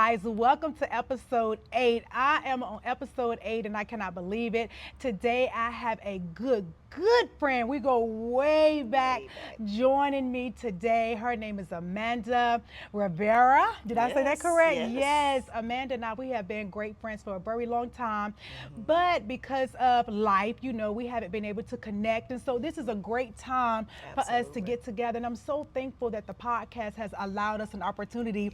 guys. Welcome to episode 8. I am on episode 8 and I cannot believe it. Today I have a good friend. We go way back. Joining me today. Her name is Amanda Rivera. Did I say that correct? Yes. Amanda and I, we have been great friends for a very long time. But because of life, you know, we haven't been able to connect. And so this is a great time for us to get together. And I'm so thankful that the podcast has allowed us an opportunity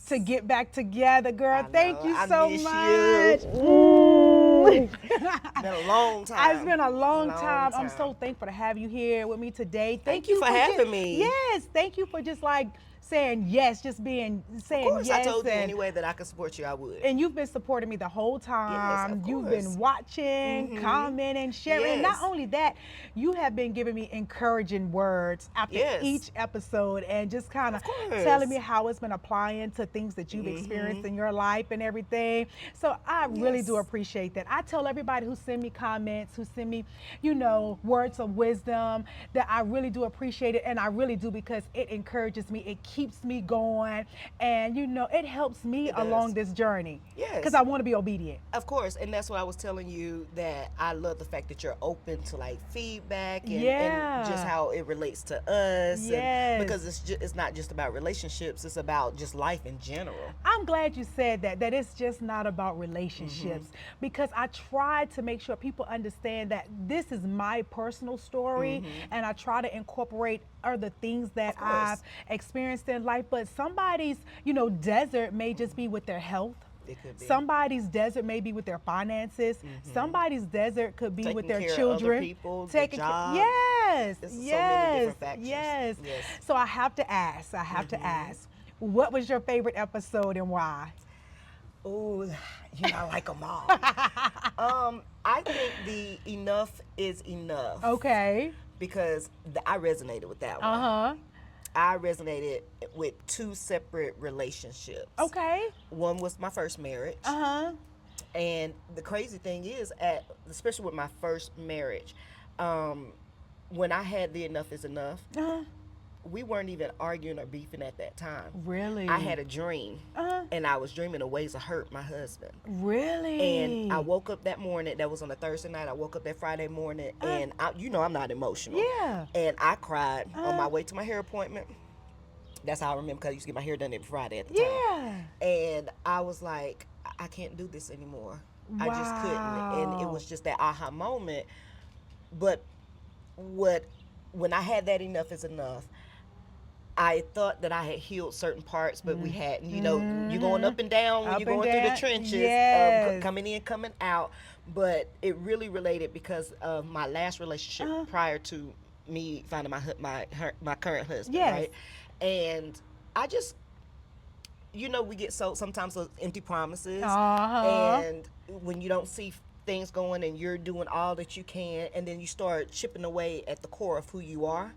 to get back together, girl. Thank you so much. It's been a long time. It's been a long time. I'm so thankful to have you here with me today. Thank you for having me. Yes, thank you for just like saying yes, just saying Of course, yes. I told you any way that I could support you, I would. And you've been supporting me the whole time. Yes, of You've course. been watching, commenting, sharing. And not only that, you have been giving me encouraging words after each episode and just kind of telling me how it's been applying to things that you've experienced in your life and everything. So I really do appreciate that. I tell everybody who send me comments, who send me, you know, words of wisdom, that I really do appreciate it. And I really do, because it encourages me. It keeps me going, and you know, it helps me along this journey. Because I want to be obedient. Of course, and that's what I was telling you, that I love the fact that you're open to like feedback and just how it relates to us. And because it's not just about relationships, it's about just life in general. I'm glad you said that it's just not about relationships, because I try to make sure people understand that this is my personal story, and I try to incorporate other things that I've experienced in life. But somebody's, you know, desert may just be with their health. It could be. Somebody's desert may be with their finances. Somebody's desert could be with their children. Of other people, taking job. Yes. So many different factors. Yes. So I have to ask. What was your favorite episode and why? Oh, you know, I like them all. I think the enough is enough. Okay. Because I resonated with that one. I resonated with two separate relationships. Okay. One was my first marriage. And the crazy thing is, especially with my first marriage, when I had the enough is enough, we weren't even arguing or beefing at that time. Really? I had a dream, and I was dreaming of ways to hurt my husband. Really? And I woke up that morning, that was on a Thursday night, I woke up that Friday morning, and you know I'm not emotional. Yeah. And I cried on my way to my hair appointment. That's how I remember, because I used to get my hair done every Friday at the time. Yeah. And I was like, I can't do this anymore. Wow. I just couldn't. And it was just that aha moment. But when I had that enough is enough, I thought that I had healed certain parts, but we hadn't. You know, you're going up and down when you're going through the trenches, coming in, coming out. But it really related because of my last relationship prior to me finding my current husband, right? And I just, you know, we get sometimes those empty promises, and when you don't see things going and you're doing all that you can, and then you start chipping away at the core of who you are,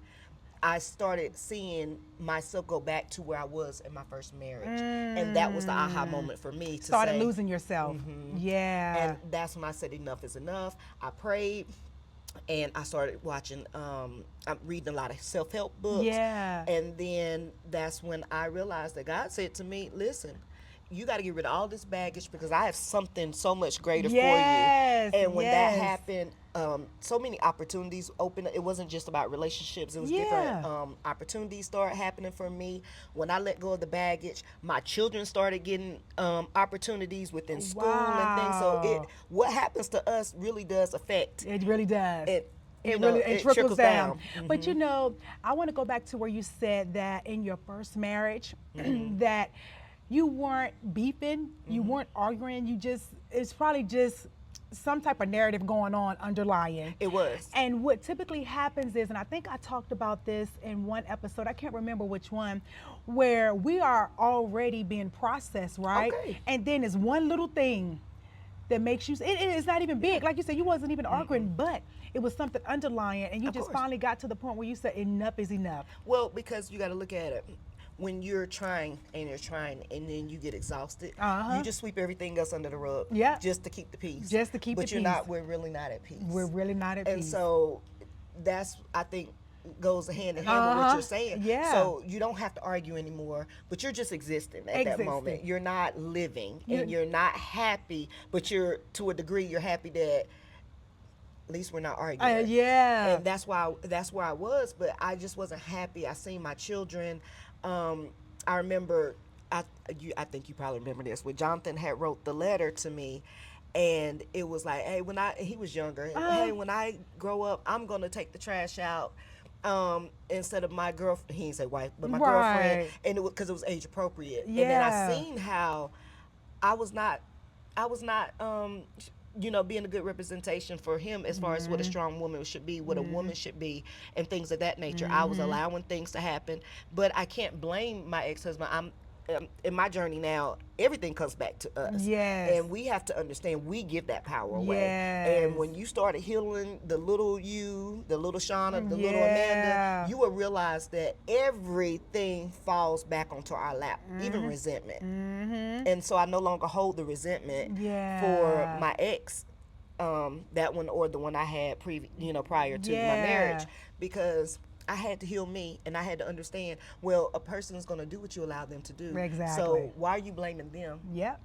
I started seeing myself go back to where I was in my first marriage. And that was the aha moment for me to started losing yourself. Yeah. And that's when I said enough is enough. I prayed, and I started watching, I'm reading a lot of self-help books. Yeah. And then that's when I realized that God said to me, listen, you got to get rid of all this baggage, because I have something so much greater for you. And when that happened, so many opportunities opened. It wasn't just about relationships. It was different opportunities started happening for me. When I let go of the baggage, my children started getting opportunities within school and things. So what happens to us really does affect. It really does. It trickles down. But you know, I want to go back to where you said that in your first marriage, that you weren't beefing, you weren't arguing, it's probably just some type of narrative going on underlying. It was. And what typically happens is, and I think I talked about this in one episode, I can't remember which one, where we are already being processed, right? Okay. And then it's one little thing that makes you, it's not even big. Like you said, you wasn't even arguing, but it was something underlying, and you just finally got to the point where you said enough is enough. Well, because you got to look at it. When you're trying and then you get exhausted, you just sweep everything else under the rug just to keep the peace. But we're really not at peace. We're really not at peace. And so that's, I think, goes hand in hand with what you're saying. Yeah. So you don't have to argue anymore, but you're just existing at that moment. You're not living, and you're not happy, but you're, to a degree, you're happy that at least we're not arguing. Yeah. And that's where I was, but I just wasn't happy. I seen my children. I remember, I think you probably remember this, when Jonathan had wrote the letter to me, and it was like, hey, he was younger, hey, when I grow up, I'm gonna take the trash out, instead of my girlfriend. He didn't say wife, but my girlfriend, and it was because it was age appropriate. Yeah. And then I seen how I was not, being a good representation for him as far as what a strong woman should be, what a woman should be, and things of that nature. I was allowing things to happen, but I can't blame my ex-husband. I'm in my journey now, everything comes back to us. Yes. And we have to understand we give that power away. Yes. And when you started healing the little you, the little Shauna, the little Amanda, you will realize that everything falls back onto our lap, even resentment. And so I no longer hold the resentment for my ex, that one or the one I had prior to my marriage, because I had to heal me, and I had to understand, well, a person is going to do what you allow them to do. Exactly. So why are you blaming them? Yep.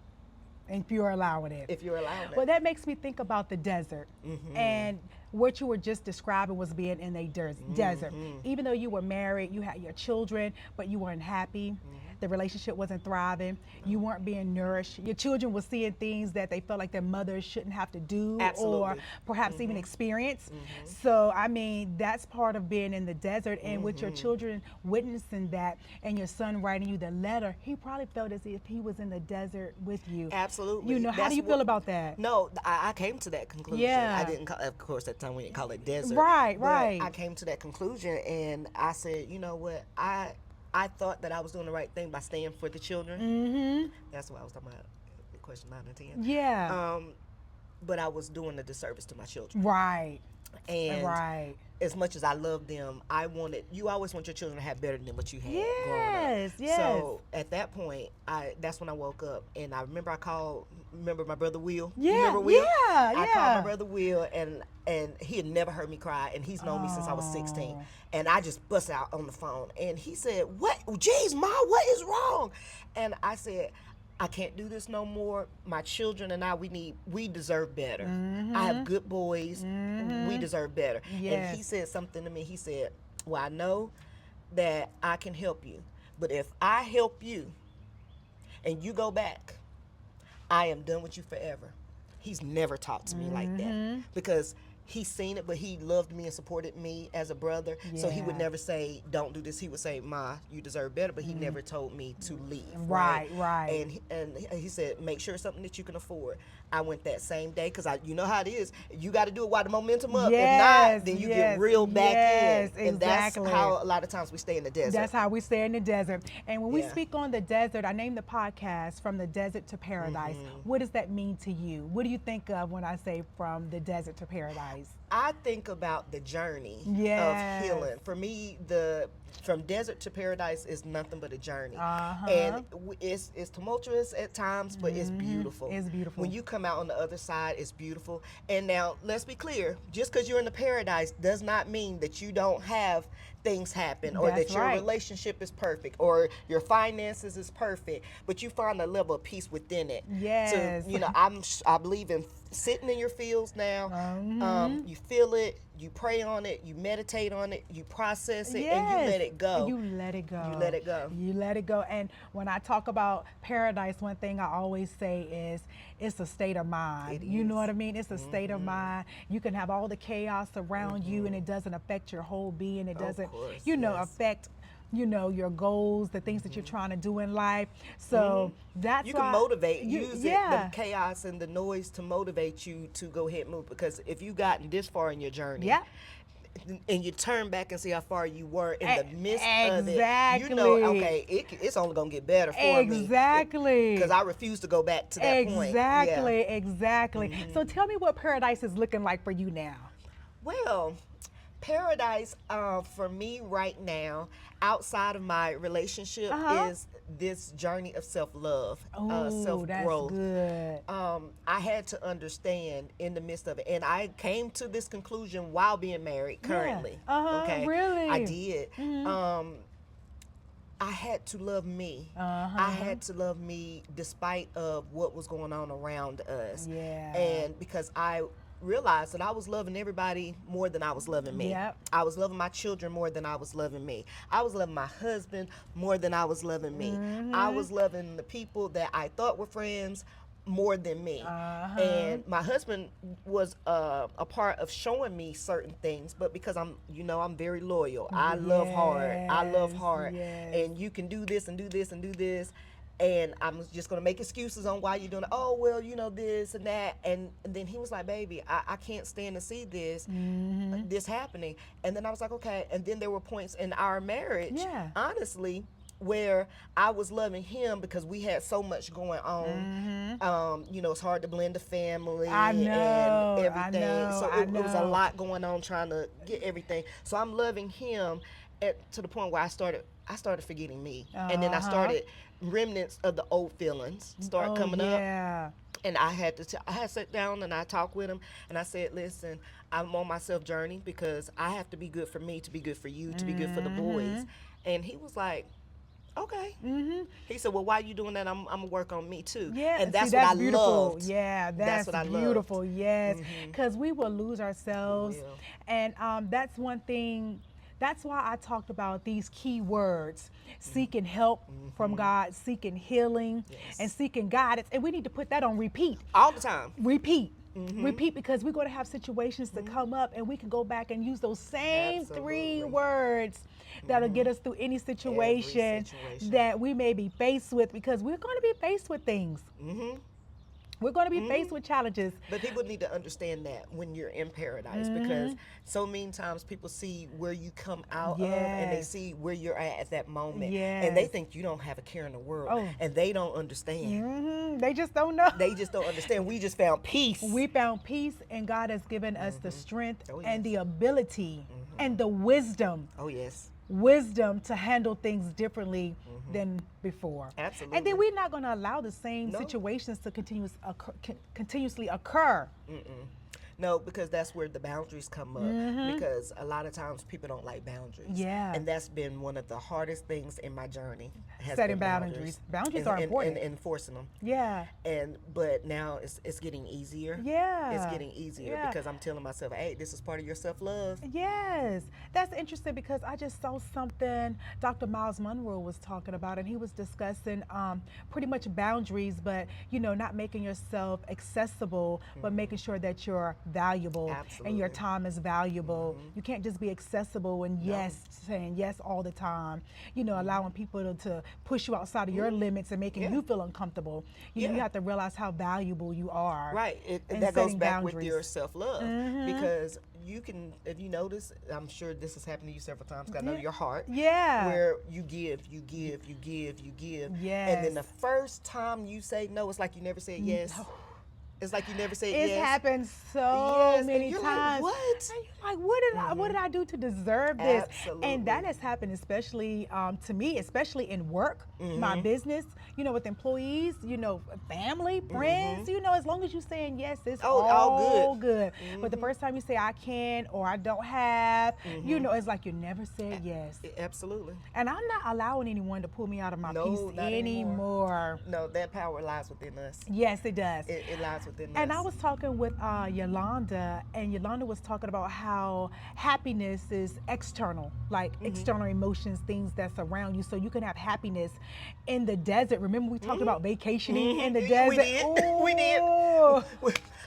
If you're allowing it. If you're allowing it. Well, that makes me think about the desert. And what you were just describing was being in a desert. Even though you were married, you had your children, but you weren't happy. The relationship wasn't thriving. You weren't being nourished. Your children were seeing things that they felt like their mothers shouldn't have to do or perhaps even experience. So, I mean, that's part of being in the desert, and with your children witnessing that and your son writing you the letter, he probably felt as if he was in the desert with you. Absolutely. You know, how do you feel about that? No, I came to that conclusion. Yeah. I didn't, of course, at the time we didn't call it desert. Right, but right. I came to that conclusion, and I said, you know what, I thought that I was doing the right thing by staying for the children. That's what I was talking about, question 9 and 10. Yeah. But I was doing a disservice to my children. Right. And as much as I love them, you always want your children to have better than what you had growing up. Yes. So at that point, that's when I woke up, and I remember remember my brother Will? Yeah, you remember Will? yeah. I called my brother Will, and he had never heard me cry, and he's known me since I was 16. And I just bust out on the phone, and he said, "What? Geez, Ma, what is wrong?" And I said, I can't do this no more. My children and we deserve better. I have good boys. We deserve better. Yes. And he said something to me. He said, well, I know that I can help you, but if I help you and you go back, I am done with you forever. He's never talked to me like that, because he's seen it, but he loved me and supported me as a brother. So he would never say, don't do this. He would say, Ma, you deserve better, but he never told me to leave. Right. And he said, make sure it's something that you can afford. I went that same day, because you know how it is. You got to do it while the momentum up. Yes, if not, then you get reeled back in. And that's how a lot of times we stay in the desert. That's how we stay in the desert. And when we speak on the desert, I named the podcast From the Desert to Paradise. What does that mean to you? What do you think of when I say from the desert to paradise? I think about the journey of healing. For me, from desert to paradise is nothing but a journey. And it's tumultuous at times, but it's beautiful. It's beautiful. When you come out on the other side, it's beautiful. And now, let's be clear, just because you're in the paradise does not mean that you don't have things happen, or that your relationship is perfect, or your finances is perfect, but you find a level of peace within it. Yes. So, I believe in sitting in your fields now. You feel it, you pray on it, you meditate on it, you process it, and you let it go. You let it go. You let it go. You let it go. And when I talk about paradise, one thing I always say is it's a state of mind. You know what I mean? It's a state of mind. You can have all the chaos around you, and it doesn't affect your whole being. It doesn't, affect your goals, the things that you're trying to do in life. So that's you why can motivate, use the chaos and the noise to motivate you to go ahead and move. Because if you've gotten this far in your journey, and you turn back and see how far you were in the midst of it, you know, okay, it's only gonna get better for me. Exactly. Because I refuse to go back to that point. Exactly. So tell me what paradise is looking like for you now. Well, paradise for me right now, outside of my relationship, is this journey of self-love, Oh, that's self-growth. good. I had to understand in the midst of it, and I came to this conclusion while being married currently. Okay, Really? I did. I had to love me. I had to love me despite of what was going on around us. Yeah. And because I realized that I was loving everybody more than I was loving me. Yep. I was loving my children more than I was loving me. I was loving my husband more than I was loving me. I was loving the people that I thought were friends more than me. And my husband was a part of showing me certain things, but because I'm very loyal. I love hard. I love hard. Yes. And you can do this and do this and do this. And I'm just gonna make excuses on why you're doing it. Oh well, this and that. And then he was like, "Baby, I can't stand to see this this happening." And then I was like, "Okay." And then there were points in our marriage, honestly, where I was loving him because we had so much going on. It's hard to blend the family and everything. So it was a lot going on trying to get everything. So I'm loving him to the point where I started forgetting me. And then I started remnants of the old feelings start coming up. And I had to sit down and I talked with him and I said, "Listen, I'm on my self journey because I have to be good for me, to be good for you, to be good for the boys." And he was like, "Okay." He said, "Well, why you doing that? I'm gonna work on me too." Yeah, and that's see, what that's I beautiful. loved. Yeah, that's what I beautiful. loved. Yes, because we will lose ourselves, We will. and that's one thing. That's why I talked about these key words: seeking help from God, seeking healing, and seeking guidance. And we need to put that on repeat. All the time. Repeat. Repeat, because we're going to have situations to come up and we can go back and use those same three Absolutely. words that'll get us through any situation that we may be faced with, because we're going to be faced with things. We're going to be faced with challenges. But people need to understand that when you're in paradise, because so many times people see where you come out of and they see where you're at that moment. And they think you don't have a care in the world. And they don't understand. They just don't know. They just don't understand. We just found peace. We found peace, and God has given us the strength and the ability and the wisdom. Oh, yes. Wisdom to handle things differently than before. Absolutely. And then we're not going to allow the same situations to continuously occur. No, because that's where the boundaries come up. Because a lot of times people don't like boundaries. Yeah. And that's been one of the hardest things in my journey. Setting boundaries. Boundaries are important. And enforcing them. Yeah. But now it's getting easier. Yeah. It's getting easier because I'm telling myself, hey, this is part of your self-love. Yes. That's interesting, because I just saw something Dr. Miles Monroe was talking about, and he was discussing pretty much boundaries, but not making yourself accessible, but making sure that you're valuable and your time is valuable. You can't just be accessible and saying yes all the time, allowing people to push you outside of your limits and making you feel uncomfortable. You have to realize how valuable you are. Right. That goes back with your self-love, because you can, if you notice, I'm sure this has happened to you several times, because I know your heart. Yeah. Where you give. Yes. And then the first time you say no, it's like you never said yes. It's like you never said yes. It's happened so many you're times. Like, what? And you're like, what did I do to deserve this? Absolutely. And that has happened, especially to me, especially in work, my business, with employees, family, friends, as long as you're saying yes, it's all good. But the first time you say I can or I don't have, it's like you never said yes. Absolutely. And I'm not allowing anyone to pull me out of my peace not anymore. No, that power lies within us. Yes, it does. It lies within us. And I was talking with Yolanda, and Yolanda was talking about how happiness is external, like external emotions, things that's around you. So you can have happiness in the desert. Remember we talked about vacationing in the desert? We did. We did.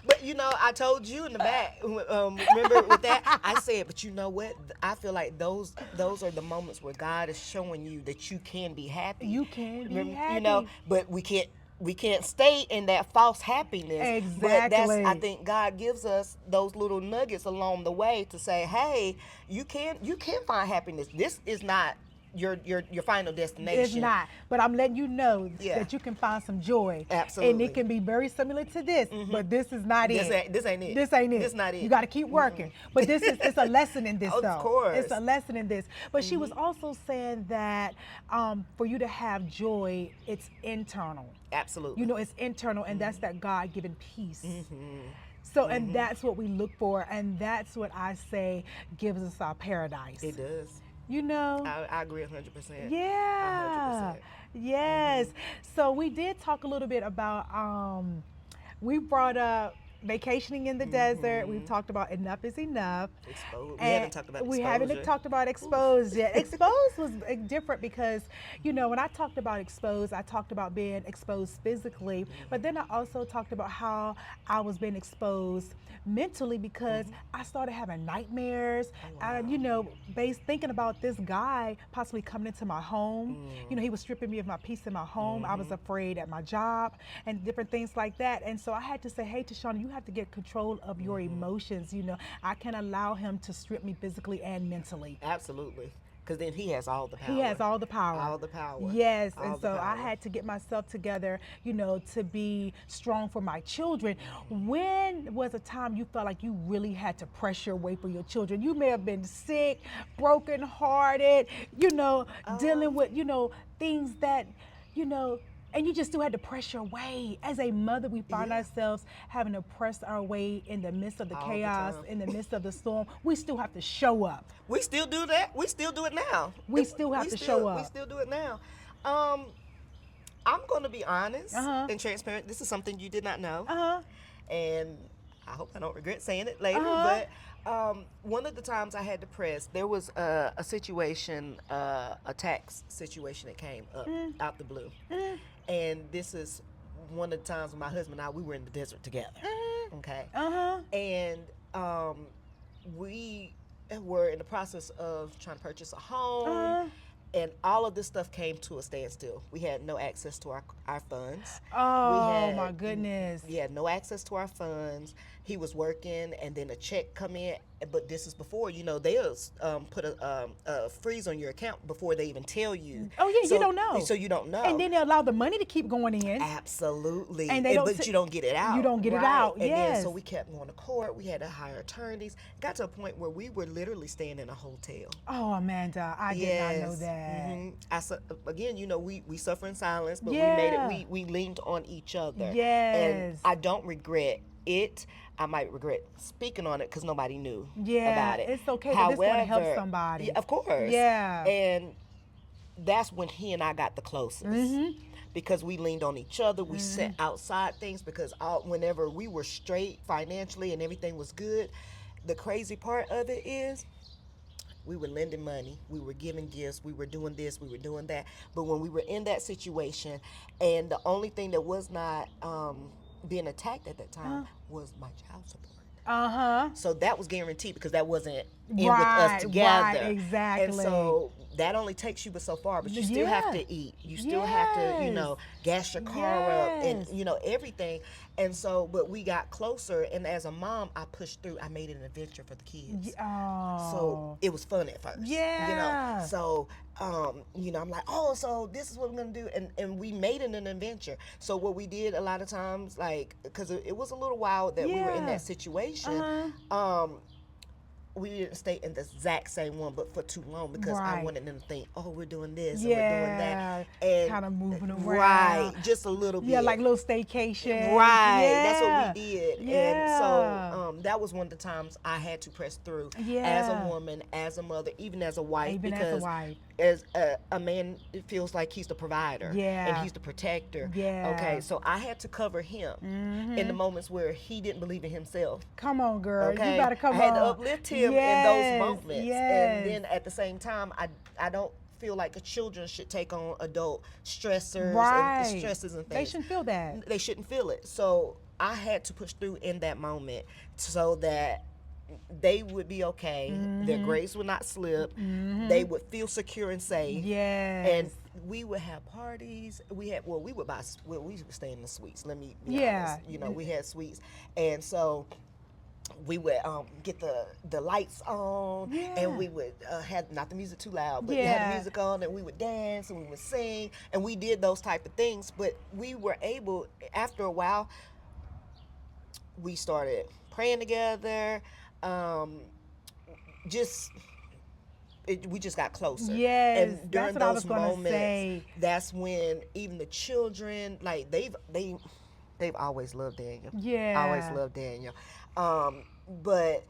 But I told you in the back, remember with that, I said, but you know what? I feel like those are the moments where God is showing you that you can be happy. You can be happy. But we can't stay in that false happiness. Exactly. But I think God gives us those little nuggets along the way to say, hey, you can find happiness. This is not your final destination. It's not, but I'm letting you know Yeah. that you can find some joy. Absolutely. And it can be very similar to this, but this is not This it. ain't this ain't it. This ain't it. This not it. You got to keep working. But it's a lesson in this, Of though. course. It's a lesson in this. But she was also saying that for you to have joy, it's internal. Absolutely. You know, it's internal, and that's that God-given peace. So, and that's what we look for, and that's what I say gives us our paradise. It does. You know? I agree 100%. Yeah. 100%. Yes. So we did talk a little bit about we brought up vacationing in the desert. We've talked about enough is enough. Exposed. We haven't talked about We exposure. haven't talked about exposed yet. Exposed was different because, you know, when I talked about exposed, I talked about being exposed physically, but then I also talked about how I was being exposed mentally because I started having nightmares. You know, thinking about this guy possibly coming into my home. You know, he was stripping me of my peace in my home. I was afraid at my job and different things like that. And so I had to say, hey, Tashana, you have to get control of your emotions. You know, I can't allow him to strip me physically and mentally. Absolutely. Because then he has all the power. He has all the power. All the power. Yes, All and the so I power. had to get myself together, you know, to be strong for my children. When was a time you felt like you really had to press your way for your children? You may have been sick, brokenhearted, you know, dealing with, you know, things that, you know, and you just still had to press your way. As a mother, we find ourselves having to press our way in the midst of the All the chaos, time. in the midst of the storm. We still have to show up. We still do that. We still do it now. We still have to show up. We still do it now. I'm going to be honest and transparent. This is something you did not know. And I hope I don't regret saying it later. But one of the times I had to press, there was a situation, a tax situation that came up out the blue. And this is one of the times when my husband and I, we were in the desert together. Okay. And we were in the process of trying to purchase a home. And all of this stuff came to a standstill. We had no access to our funds. Oh, my goodness. We had no access to our funds. He was working, and then a check come in. But this is before, you know, they'll put a freeze on your account before they even tell you. Oh, yeah, you don't know. So you don't know. And then they allow the money to keep going in. Absolutely. And they don't but you don't get it out. You don't get it right? out, And yes. then, so we kept going to court. We had to hire attorneys. Got to a point where we were literally staying in a hotel. Oh, Amanda, I did not know that. Again, you know, we suffer in silence, but Yeah. we made it. We leaned on each other. Yes. And I don't regret it. I might regret speaking on it because nobody knew about it. It's okay, but this gonna help However, somebody. yeah, of course. Yeah. And that's when he and I got the closest. Because we leaned on each other, we set outside things because whenever we were straight financially and everything was good, the crazy part of it is we were lending money, we were giving gifts, we were doing this, we were doing that. But when we were in that situation, and the only thing that was not being attacked at that time was my child support. So that was guaranteed because that wasn't in with us together. Right, exactly. And so that only takes you but so far, but you still have to eat. You still have to, you know, gas your car up and, you know, everything. And so, but we got closer, and as a mom, I pushed through. I made it an adventure for the kids. So it was fun at first. You know, so, you know, I'm like, oh, so this is what we're going to do. And we made it an adventure. So what we did a lot of times, like, because it was a little while that we were in that situation, we didn't stay in the exact same one, but for too long because I wanted them to think, oh, we're doing this and we're doing that. And kind of moving around. Right, just a little bit. Yeah, like little staycation. Right, that's what we did. Yeah. And so that was one of the times I had to press through as a woman, as a mother, even as a wife. Even because as a wife. As a man, it feels like he's the provider and he's the protector. Okay, so I had to cover him in the moments where he didn't believe in himself. Come on, girl. Okay, You gotta come on. I had to uplift him in those moments, Yes. and then at the same time, I don't feel like the children should take on adult stressors and stresses and things. They shouldn't feel that. They shouldn't feel it. So I had to push through in that moment so that they would be okay. Their grades would not slip. They would feel secure and safe. Yes. And we would have parties. We would stay in the suites. Let me be honest. You know, we had suites. And so we would get the lights on, Yeah. and we would have not the music too loud, but we had the music on, and we would dance and we would sing, and we did those type of things. But we were able, after a while, we started praying together. Um, just we just got closer. Yes, And during that's what I was those gonna moments, say. that's when even the children, like they've always loved Daniel. Yeah. Always loved Daniel. But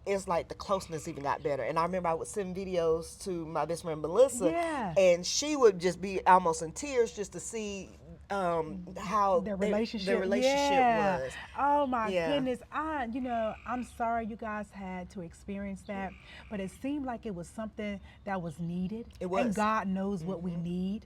it's like the closeness even got better. And I remember I would send videos to my best friend Melissa, Yeah. and she would just be almost in tears just to see how Their relationship, was. Oh my Yeah. goodness. I'm sorry you guys had to experience that, but it seemed like it was something that was needed. It was. And God knows what we need.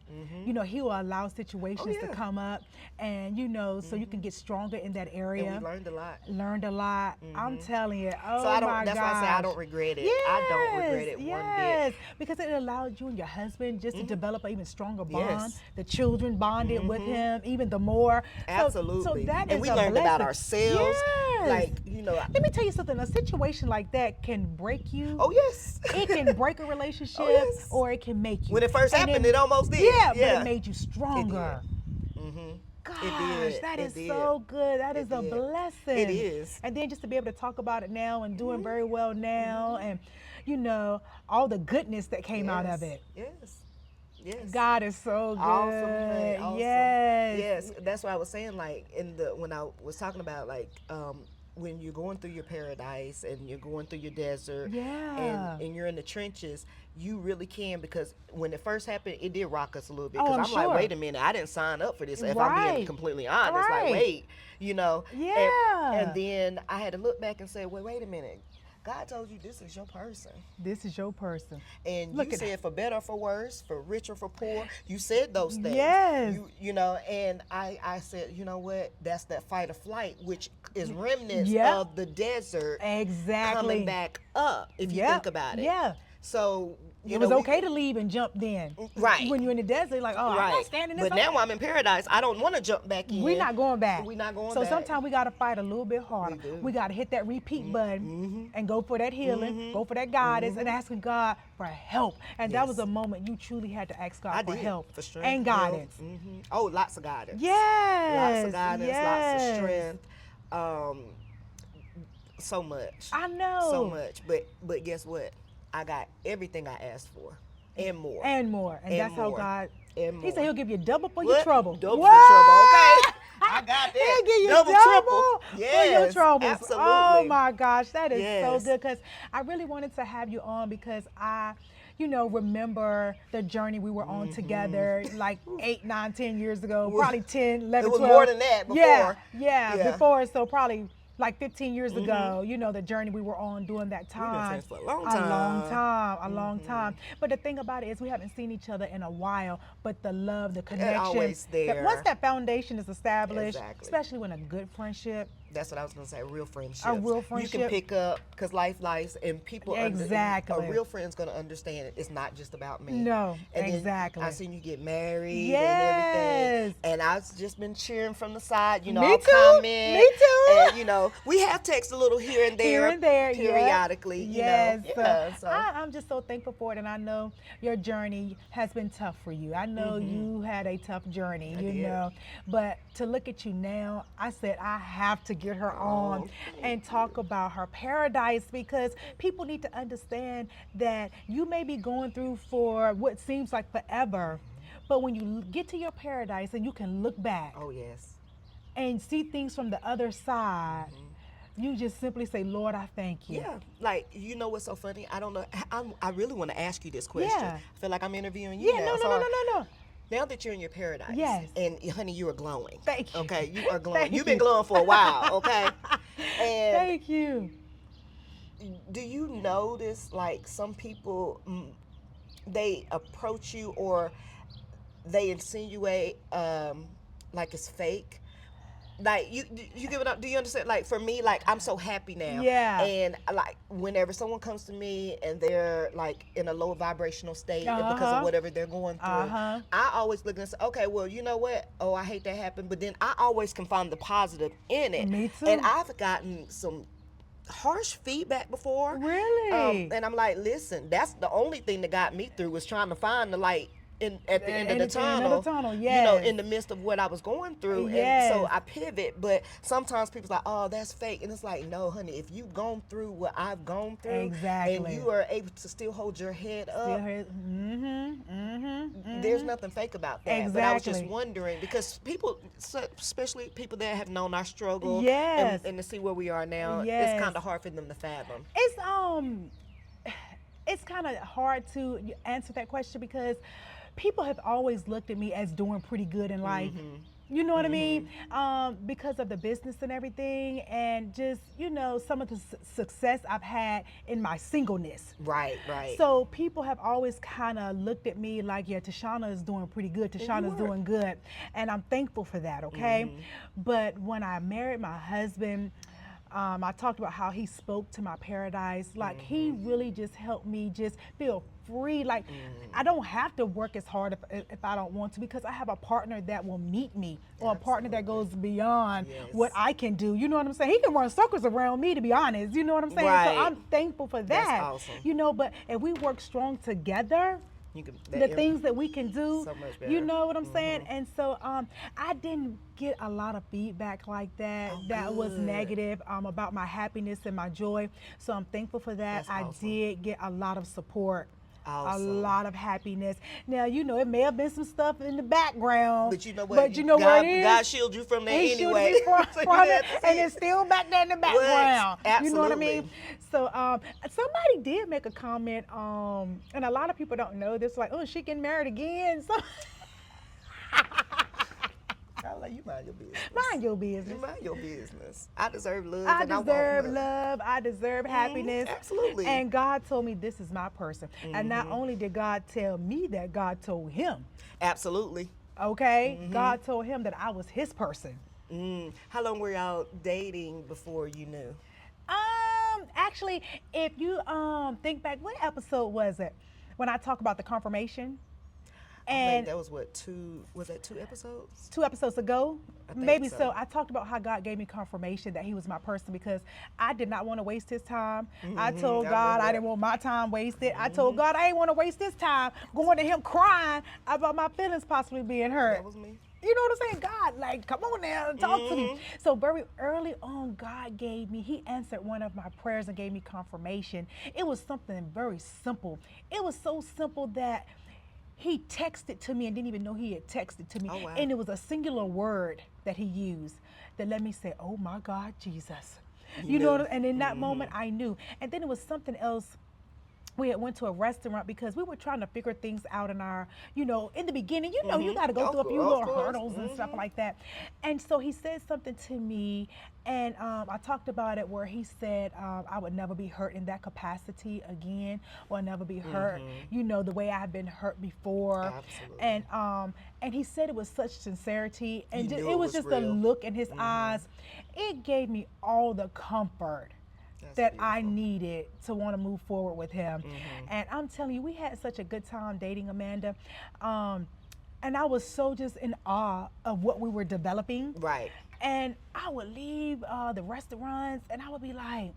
He will allow situations to yeah. come up, and so you can get stronger in that area. And we learned a lot. Learned a lot. I'm telling you. Oh So I don't. my That's why I say I gosh. don't regret it. I don't regret it one Yes, bit. because it allowed you and your husband just to develop an even stronger bond. Yes. The children bonded with him even the more. Absolutely. So that and is we a learned about blessing. ourselves. Yes. Like Let me tell you something. A situation like that can break you. Oh yes. It can break a relationship, Oh, yes. or it can make you. When it first And happened, then- it almost did. Yeah, but Yeah. it made you stronger. Mhm. Gosh, did. that It is did. so good. That is It a did. blessing. It is. And then just to be able to talk about it now and doing very well now, and all the goodness that came out of it. Yes. Yes. God is so good. Awesome, honey, awesome. Yes. Yes, that's what I was saying. Like when I was talking about when you're going through your paradise and you're going through your desert, Yeah. and you're in the trenches, you really can, because when it first happened, it did rock us a little bit. Oh, Because I'm I'm like, sure. wait a minute, I didn't sign up for this. If I'm Right. being completely honest, Right. like wait, Yeah. And then I had to look back and say, well, wait a minute. God told you this is your person. This is your person. And Look you at said for better or for worse, for rich or for poor. You said those things. Yes. And I said, you know what? That's that fight or flight, which is remnants Yep. of the desert Exactly. coming back up, if you Yep. think about it. Yeah. So It was okay to leave and jump then. Right. When you're in the desert, like, oh, I'm not standing this. But now I'm in paradise. I don't want to jump back in. We're not going back. We're not going so back. sometimes we got to fight a little bit harder. We do. We got to hit that repeat button and go for that healing, go for that guidance, and asking God for help. And that was Yes. a moment you truly had to ask God I for did. help For strength, and help. guidance. Oh, lots of guidance. Yes. Lots of guidance, yes. lots of strength. So much. I know. So much. But guess what? I got everything I asked for and more. And more. And that's how more. God, And He said more. He'll give you double for What? your trouble. Double What? for trouble, okay? I got that. He'll give you double, triple. for your Yes, troubles. absolutely. Oh my gosh, that is Yes. so good, because I really wanted to have you on because I remember the journey we were on together like 8, 9, 10 years ago, probably 10, 11, It was 12. more than that before. Yeah, before, so probably like 15 years ago, the journey we were on during that We've been time. friends for a long A long time. But the thing about it is we haven't seen each other in a while, but the love, the connection. always there. Once that foundation is established, Exactly. especially when a good friendship. That's what I was going to say, real friendship. A real You friendship. can pick up, because life, and people, Exactly. a real friend's going to understand it's not just about me. No, And then exactly. I seen you get married Yes. and everything. And I've just been cheering from the side, Me I'll too. comment. Me too. And, we have text a little here and there. Here and there, yeah. periodically, Yes. So. I'm just so thankful for it, and I know your journey has been tough for you. I know you had a tough journey, did. But to look at you now, I said I have to get her on and talk about her paradise, because people need to understand that you may be going through for what seems like forever, but when you get to your paradise and you can look back Oh, yes. and see things from the other side, you just simply say, Lord, I thank you. Yeah, like, what's so funny? I don't know. I really want to ask you this question. Yeah. I feel like I'm interviewing you Yeah, now. no. Now that you're in your paradise, Yes. and honey, you are glowing. Thank you. Okay, you are glowing. Thank You've been you. glowing for a while, okay? And Thank you. do you notice, like, some people, they approach you or they insinuate like it's fake? Like, you give it up. Do you understand? Like, for me, like, I'm so happy now. Yeah. And like, whenever someone comes to me and they're like in a low vibrational state because of whatever they're going through, I always look and say, okay, well, you know what? Oh, I hate that happened. But then I always can find the positive in it. Me too. And I've gotten some harsh feedback before. Really? And I'm like, listen, that's the only thing that got me through, was trying to find the light at the end of the tunnel. You know, Yes. in the midst of what I was going through. And so Yes. I pivot, but sometimes people's like, oh, that's fake. And it's like, no, honey, if you've gone through what I've gone through, and Exactly. you are able to still hold your head up, there's nothing fake about that. But I was just Exactly. wondering, because people, especially people that have known our struggle, Yes. and to see where we are now, it's Yes. kind of hard for them to fathom. It's kind of hard to answer that question because people have always looked at me as doing pretty good in life. You know what I mean? Because of the business and everything, and just, you know, some of the success I've had in my singleness. Right, right. So people have always kind of looked at me like, yeah, Tashana is doing pretty good. Tashana's doing good. And I'm thankful for that, okay? But when I married my husband, I talked about how he spoke to my paradise. Like, he really just helped me just feel free. Like, I don't have to work as hard if I don't want to, because I have a partner that will meet me, or a partner that goes beyond what I can do. You know what I'm saying? He can run circles around me, to be honest. You know what I'm saying? Right. So I'm thankful for that. That's awesome. You know, but if we work strong together, the things that we can do, so much better. you know what I'm saying? And so I didn't get a lot of feedback like that that was negative about my happiness and my joy. So I'm thankful for that. That's I awesome. did get a lot of support. A Awesome. lot of happiness. Now, you know, it may have been some stuff in the background. But you know what? But you know what it is? God shield you from that He anyway. shielded me from So you it, had to and see it's still back there in the background. You know what I Absolutely. mean? So somebody did make a comment, and a lot of people don't know this, like, oh, she getting married again. So I was like, you mind your business. mind your business. You mind your business. I deserve love. I and I deserve want love. love. I deserve happiness. Absolutely. And God told me this is my person. And not only did God tell me that, God told him. Absolutely. Okay? God told him that I was his person. How long were y'all dating before you knew? Actually, if you think back, what episode was it? When I talk about the confirmation? I think And that was what, was that 2 episodes? 2 episodes ago, think maybe so. so. I talked about how God gave me confirmation that he was my person, because I did not want to waste his time. I told I God remember I that. didn't want my time wasted. I told God I didn't want to waste his time going to him crying about my feelings possibly being hurt. That was me. You know what I'm saying? God, like, come on now, talk to me. So very early on, God he answered one of my prayers and gave me confirmation. It was something very simple. It was so simple that he texted to me and didn't even know he had texted to me. Oh, wow. And it was a singular word that he used that let me say, oh my God, Jesus. You know, and in that moment I knew. And then it was something else. We had went to a restaurant because we were trying to figure things out in our, you know, in the beginning, you know, you got to go through a few little hurdles and stuff like that. And so he said something to me, and I talked about it where he said I would never be hurt in that capacity again, or never be hurt, you know, the way I've been hurt before. Absolutely. And he said it with such sincerity, and You just, knew it was just the real. look in his eyes. It gave me all the comfort that I needed to want to move forward with him. And I'm telling you, we had such a good time dating, Amanda. And I was so just in awe of what we were developing. Right. And I would leave the restaurants and I would be like,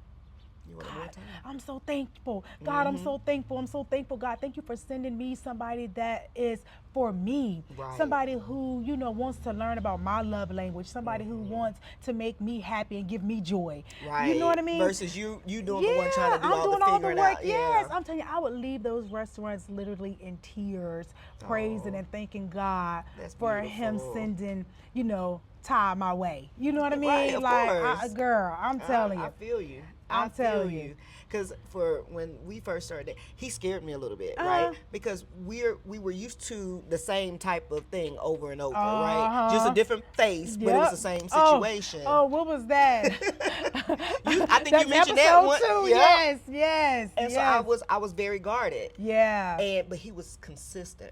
You want more God, time? I'm so thankful. God, I'm so thankful. I'm so thankful. God, thank you for sending me somebody that is for me. Right. Somebody who, you know, wants to learn about my love language. Somebody who wants to make me happy and give me joy. Right. You know what I mean? Versus you doing the one trying to do I'm all doing the all the figuring work. out. Yes, Yeah. I'm telling you, I would leave those restaurants literally in tears, praising and thanking God That's for him beautiful. sending, you know, Ty my way. You know what I mean? Right, of course. Girl, I'm telling you. I feel you. I'm telling you. Because for when we first started, he scared me a little bit, Uh-huh. right? Because we were used to the same type of thing over and over, right? Just a different face, but it was the same situation. Oh, what was that? I think That's you mentioned that episode one. 2. Yeah. Yes. And so I was very guarded. Yeah. But he was consistent.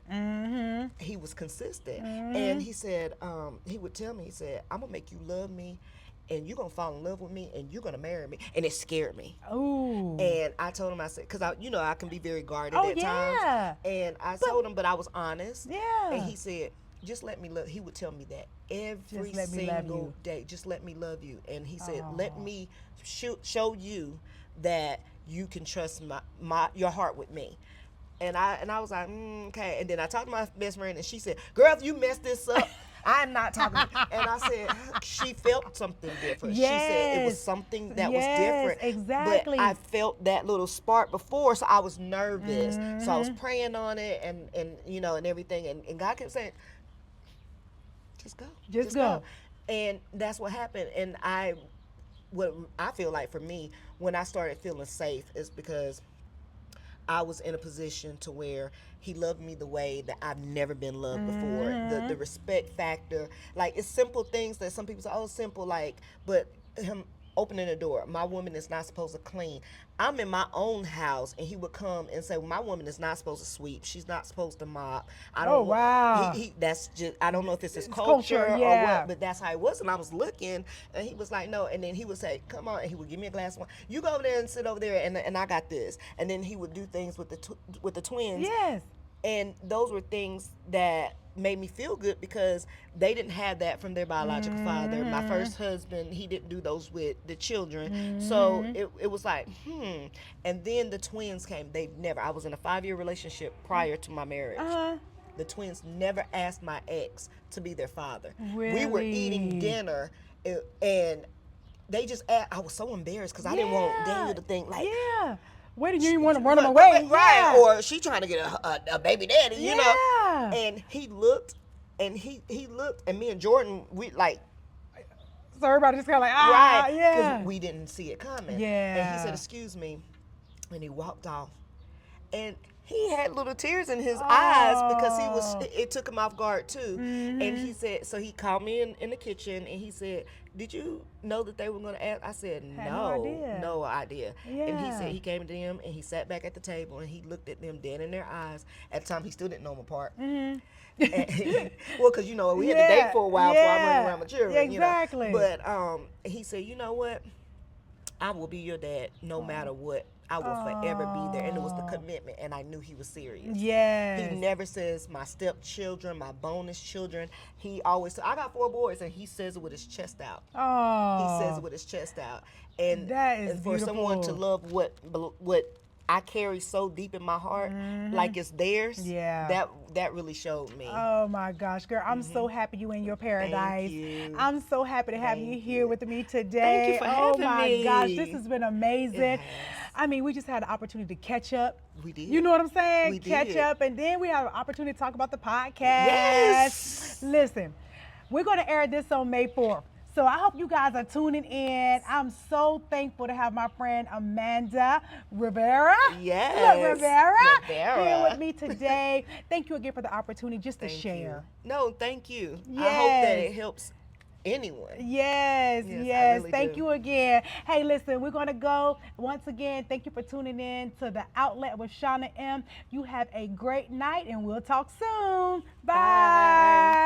He was consistent. And he said, he would tell me, he said, I'm gonna make you love me, and you're gonna fall in love with me, and you're gonna marry me. And it scared me. Ooh. And I told him, I said, because I can be very guarded Oh, at yeah. times. And I told him, but I was honest. Yeah. And he said, just let me love. He would tell me that every Just let me love single you. day. Just let me love you. And he said, let Oh. me show you that you can trust my your heart with me. And I was like, okay. And then I talked to my best friend, and she said, "Girl, if you mess this up, I'm not talking to you." And I said, she felt something different. She said it was Yes. something that was Yes, different. But I exactly. felt that little spark before, so I was nervous. So I was Hmm. praying on it, and and everything. And God kept saying, just go, Just just go. go. And that's what happened. And what I feel like for me, when I started feeling safe, is because I was in a position to where he loved me the way that I've never been loved before. The Hmm. respect factor, like it's simple things that some people say, oh, simple, like, but him opening the door. My woman is not supposed to clean. I'm in my own house, and he would come and say, well, my woman is not supposed to sweep. She's not supposed to mop. I Oh, don't want. wow. He that's just, I don't know if it's his It's culture, culture or what, yeah. but that's how it was. And I was looking, and he was like, no. And then he would say, come on, and he would give me a glass of wine. You go over there and sit over there, and I got this. And then he would do things with with the twins, Yes. and those were things that made me feel good because they didn't have that from their biological father. My Hmm. first husband, he didn't do those with the children. So Hmm. it was like, And then the twins came. They've never, I was in a 5-year relationship prior to my marriage. Uh-huh. The twins never asked my ex to be their father. We were eating Really? dinner, and they just asked. I was so embarrassed because I didn't want Daniel Yeah. to think like, Yeah. Wait, you didn't want to run them right, away? right, Yeah. or she trying to get a baby daddy. Yeah. And he looked, and he looked, and me and Jordan, we like, So everybody just kind of like, right, ah, because yeah. we didn't see it coming. And he said, Yeah. "Excuse me," and he walked off. And he had little tears in his eyes because he was, Oh. it took him off guard too. And Mm-hmm. he said, so he called me in the kitchen, and he said, "Did you know that they were going to ask?" I said, Had no "No, idea. no idea." And he said Yeah. he came to them, and he sat back at the table, and he looked at them dead in their eyes. At the time, he still didn't know them apart. Mm-hmm. And well, because we had to date Yeah. for a while before I'm running Yeah. around with children. Exactly. But he said, "You know what? I will be your dad no Oh. matter what. I will forever be there." And it was the Oh. commitment, and I knew he was serious. He Yes. never says my stepchildren, my bonus children. He always, I got 4 boys, and he says it with his chest out. He says it Oh. with his chest out. And That is for someone to beautiful. love what I carry so deep in my heart, Mm-hmm. like it's theirs, Yeah. that really showed me. Oh my gosh, girl, I'm so happy you in your Thank paradise. you. I'm so happy to have you Thank here you. with me Thank you today. for Oh having my gosh, this me. has been It amazing. has. I mean, we just had the opportunity to catch up. We You did. know what I'm saying? We Catch did. up, and then we have an opportunity to talk about the podcast. Yes. Listen, we're going to air this on May 4th. So I hope you guys are tuning in. I'm so thankful to have my friend Amanda Rivera. Look, Yes. Rivera, here with Rivera. me today. Thank you again for the opportunity just to Thank you. share. No, thank you. I hope that Yes. it helps anyone. Yes, Yes, I yes. really Thank do. you again. Hey, listen, we're going to go. Once again, thank you for tuning in to The Outlet with Shunna M. You have a great night, and we'll talk soon. Bye. Bye.